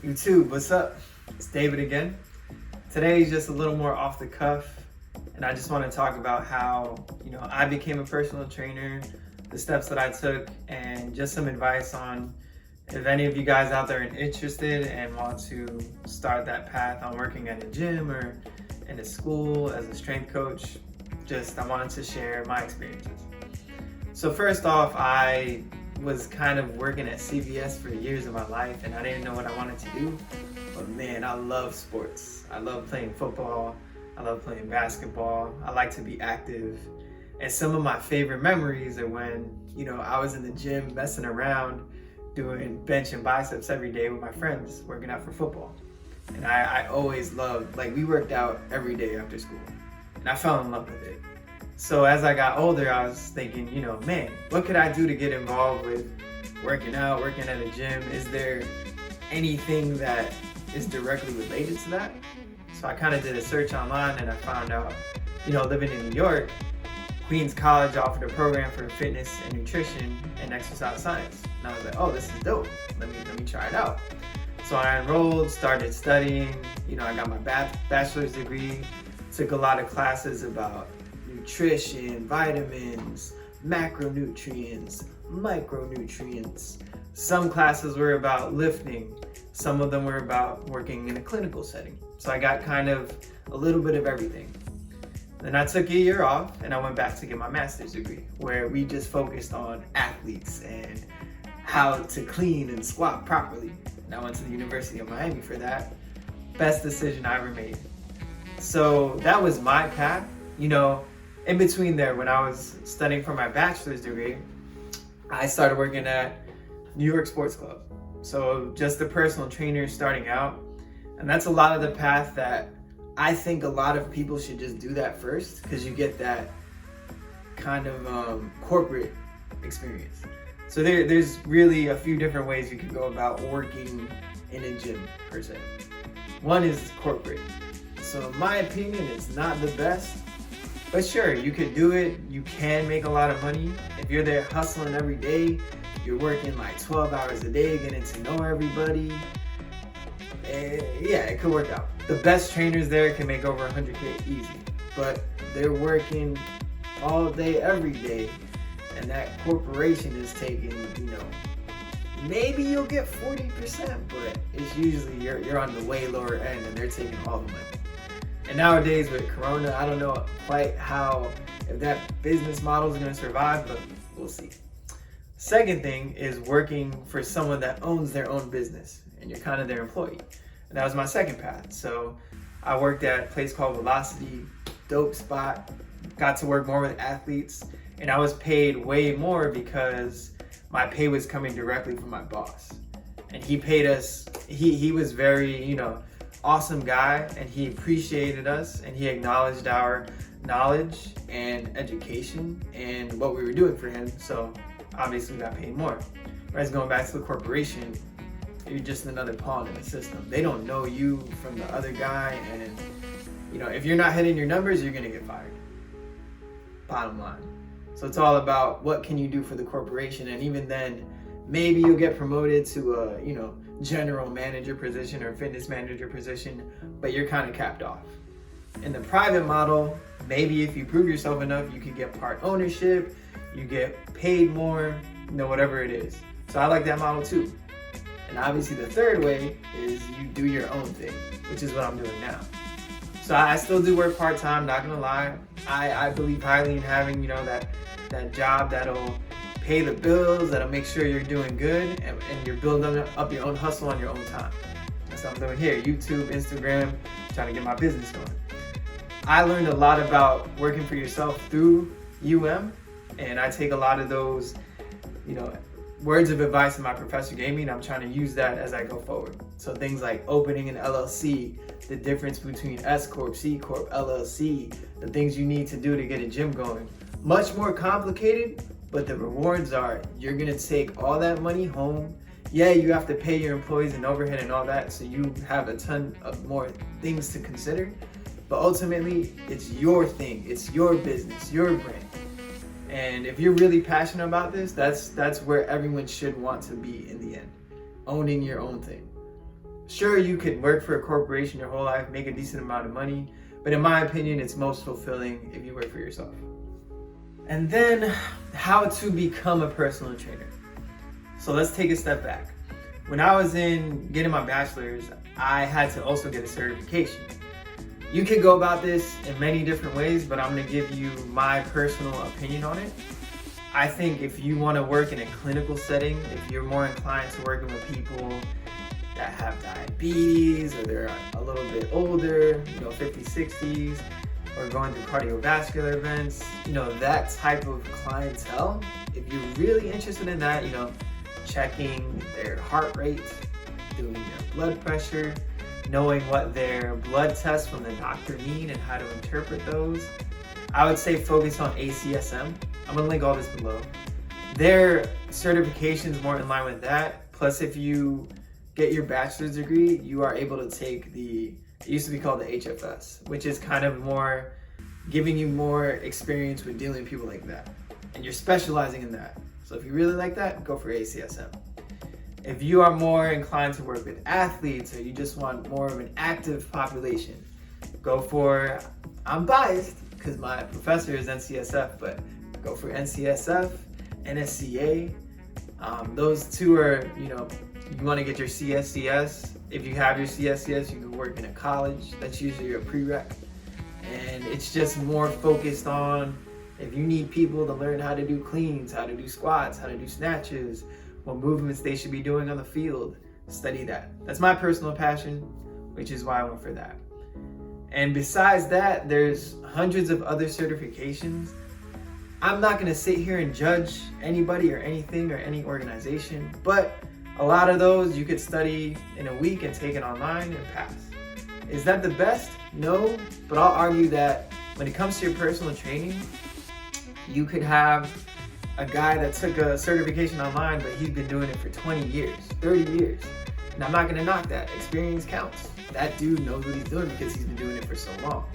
YouTube, what's up? It's David again. Today is just a little more off the cuff, and I just want to talk about how, I became a personal trainer, the steps that I took, and just some advice on if any of you guys out there are interested and want to start that path on working at a gym or in a school as a strength coach. I wanted to share my experiences. So first off, I was kind of working at CVS for years of my life, and I didn't know what I wanted to do. But man, I love sports. I love playing football. I love playing basketball. I like to be active. And some of my favorite memories are when, I was in the gym messing around, doing bench and biceps every day with my friends, working out for football. And I always loved, we worked out every day after school. And I fell in love with it. So as I got older, I was thinking, man, what could I do to get involved with working out, working at a gym? Is there anything that is directly related to that? So I kind of did a search online, and I found out, living in New York, Queens College offered a program for fitness and nutrition and exercise science. And I was like, oh, this is dope. Let me try it out. So I enrolled, started studying, I got my bachelor's degree, took a lot of classes about nutrition, vitamins, macronutrients, micronutrients. Some classes were about lifting. Some of them were about working in a clinical setting. So I got kind of a little bit of everything. Then I took a year off and I went back to get my master's degree, where we just focused on athletes and how to clean and squat properly. And I went to the University of Miami for that. Best decision I ever made. So that was my path. In between there, when I was studying for my bachelor's degree, I started working at New York Sports Club. So just a personal trainer starting out. And that's a lot of the path that I think a lot of people should just do that first, because you get that kind of corporate experience. So there's really a few different ways you can go about working in a gym per se. One is corporate. So in my opinion, it's not the best. But sure, you could do it. You can make a lot of money. If you're there hustling every day, you're working 12 hours a day, getting to know everybody. Yeah, it could work out. The best trainers there can make over 100K easy. But they're working all day, every day. And that corporation is taking, maybe you'll get 40%, but it's usually you're on the way lower end and they're taking all the money. And nowadays with Corona, I don't know quite if that business model is going to survive, but we'll see. Second thing is working for someone that owns their own business and you're kind of their employee. And that was my second path. So I worked at a place called Velocity, dope spot, got to work more with athletes, and I was paid way more because my pay was coming directly from my boss. And he paid us, he was very, awesome guy, and he appreciated us and he acknowledged our knowledge and education and what we were doing for him. So obviously we got paid more. Whereas going back to the corporation, you're just another pawn in the system. They don't know you from the other guy, and if you're not hitting your numbers, you're gonna get fired. Bottom line. So it's all about what can you do for the corporation, and even then, maybe you'll get promoted to a general manager position or fitness manager position, but you're kind of capped off. In the private model, maybe if you prove yourself enough, you can get part ownership, you get paid more, whatever it is. So I like that model too. And obviously the third way is you do your own thing, which is what I'm doing now. So I still do work part-time, not gonna lie. I believe highly in having, that job that'll pay the bills, that'll make sure you're doing good, and you're building up your own hustle on your own time. That's what I'm doing here. YouTube, Instagram, trying to get my business going. I learned a lot about working for yourself through UM, and I take a lot of those, words of advice that my professor gave me, and I'm trying to use that as I go forward. So things like opening an LLC, the difference between S Corp, C Corp, LLC, the things you need to do to get a gym going. Much more complicated, but the rewards are you're gonna take all that money home. Yeah, you have to pay your employees and overhead and all that, so you have a ton of more things to consider. But ultimately, it's your thing, it's your business, your brand. And if you're really passionate about this, that's where everyone should want to be in the end. Owning your own thing. Sure, you could work for a corporation your whole life, make a decent amount of money, but in my opinion, it's most fulfilling if you work for yourself. And then how to become a personal trainer. So let's take a step back. When I was getting my bachelor's, I had to also get a certification. You could go about this in many different ways, but I'm gonna give you my personal opinion on it. I think if you wanna work in a clinical setting, if you're more inclined to working with people that have diabetes or they're a little bit older, 50s, 60s, or going through cardiovascular events, that type of clientele, if you're really interested in that, checking their heart rate, doing their blood pressure, knowing what their blood tests from the doctor mean and how to interpret those, I would say focus on ACSM. I'm gonna link all this below. Their certification's more in line with that. Plus, if you get your bachelor's degree, you are able to take it used to be called the HFS, which is kind of more giving you more experience with dealing with people like that. And you're specializing in that. So if you really like that, go for ACSM. If you are more inclined to work with athletes or you just want more of an active population, go for, I'm biased because my professor is NCSF, but go for NCSF, NSCA. Those two are, you want to get your CSCS. If you have your CSCS, you can work in a college. That's usually your prereq. And it's just more focused on if you need people to learn how to do cleans, how to do squats, how to do snatches, what movements they should be doing on the field, study that. That's my personal passion, which is why I went for that. And besides that, there's hundreds of other certifications. I'm not gonna sit here and judge anybody or anything or any organization, but a lot of those you could study in a week and take it online and pass. Is that the best? No, but I'll argue that when it comes to your personal training, you could have a guy that took a certification online, but he's been doing it for 20 years, 30 years. And I'm not gonna knock that. Experience counts. That dude knows what he's doing because he's been doing it for so long.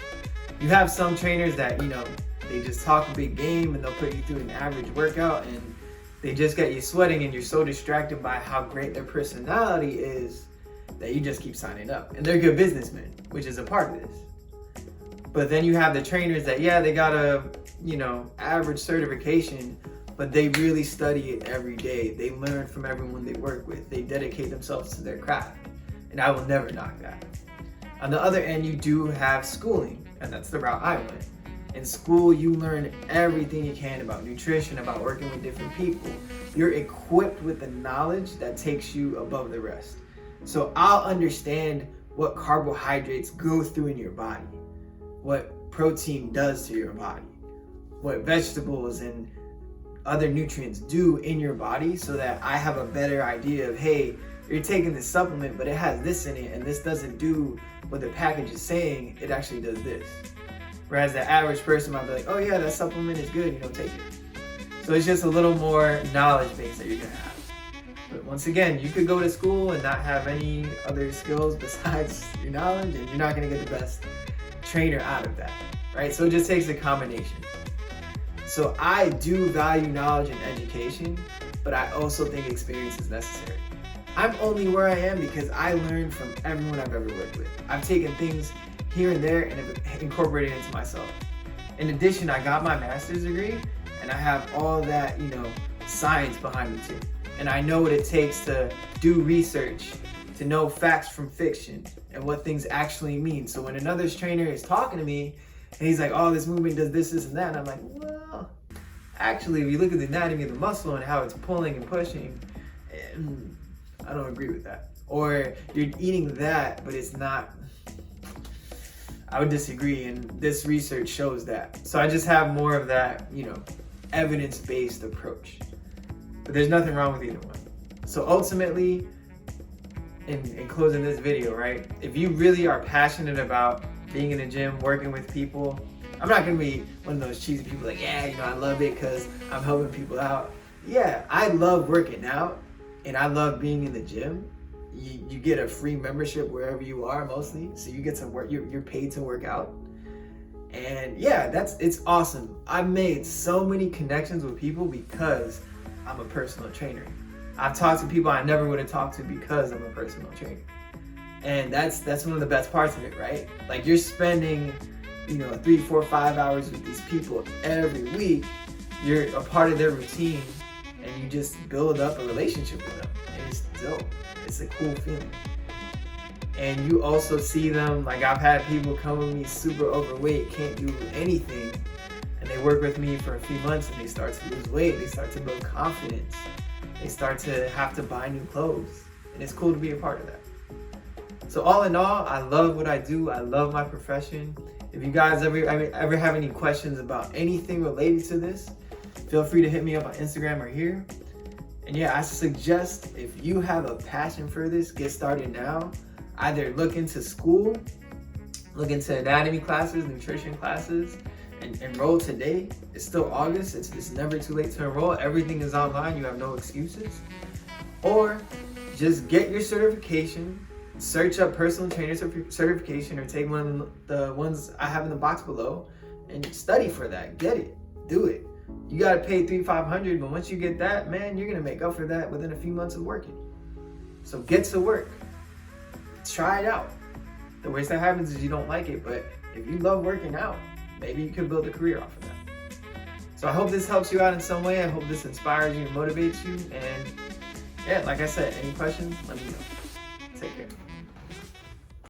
You have some trainers that, they just talk a big game and they'll put you through an average workout and they just get you sweating and you're so distracted by how great their personality is that you just keep signing up. And they're good businessmen, which is a part of this. But then you have the trainers that, they got a, average certification, but they really study it every day. They learn from everyone they work with. They dedicate themselves to their craft. And I will never knock that. On the other end, you do have schooling, and that's the route I went. In school, you learn everything you can about nutrition, about working with different people. You're equipped with the knowledge that takes you above the rest. So I'll understand what carbohydrates go through in your body, what protein does to your body, what vegetables and other nutrients do in your body, so that I have a better idea of, hey, you're taking this supplement, but it has this in it, and this doesn't do what the package is saying, it actually does this. Whereas the average person might be like, oh yeah, that supplement is good, take it. So it's just a little more knowledge base that you're gonna have. But once again, you could go to school and not have any other skills besides your knowledge, and you're not gonna get the best trainer out of that, right? So it just takes a combination. So I do value knowledge and education, but I also think experience is necessary. I'm only where I am because I learned from everyone I've ever worked with. I've taken things here and there and have incorporated it into myself. In addition, I got my master's degree and I have all that, science behind me too. And I know what it takes to do research, to know facts from fiction and what things actually mean. So when another trainer is talking to me and he's like, oh, this movement does this, and that, and I'm like, well, actually, if you look at the anatomy of the muscle and how it's pulling and pushing, I don't agree with that. Or you're eating that, but it's not, I would disagree, and this research shows that. So I just have more of that, evidence-based approach. But there's nothing wrong with either one. So ultimately, in closing this video, right, if you really are passionate about being in the gym, working with people, I'm not gonna be one of those cheesy people like, I love it because I'm helping people out. Yeah, I love working out and I love being in the gym. You get a free membership wherever you are mostly, so you get to work, you're paid to work out. And yeah, it's awesome. I've made so many connections with people because I'm a personal trainer. I've talked to people I never would have talked to because I'm a personal trainer. And that's one of the best parts of it, right? Like you're spending, 3, 4, 5 hours with these people every week. You're a part of their routine, and you just build up a relationship with them. And it's dope. It's a cool feeling. And you also see them, like I've had people come with me super overweight, can't do anything, and they work with me for a few months and they start to lose weight, they start to build confidence, they start to have to buy new clothes, and it's cool to be a part of that. So all in all, I love what I do, I love my profession. If you guys ever have any questions about anything related to this, feel free to hit me up on Instagram or here. And yeah, I suggest if you have a passion for this, get started now. Either look into school, look into anatomy classes, nutrition classes, and enroll today. It's still August, it's never too late to enroll. Everything is online, you have no excuses. Or just get your certification, search up personal trainer certification, or take one of the ones I have in the box below and study for that. Get it, do it. You gotta pay $300-$500, but once you get that, man, you're gonna make up for that within a few months of working. So get to work. Try it out. The worst that happens is you don't like it, but if you love working out, maybe you could build a career off of that. So I hope this helps you out in some way. I hope this inspires you and motivates you. And yeah, like I said, any questions, let me know. Take care.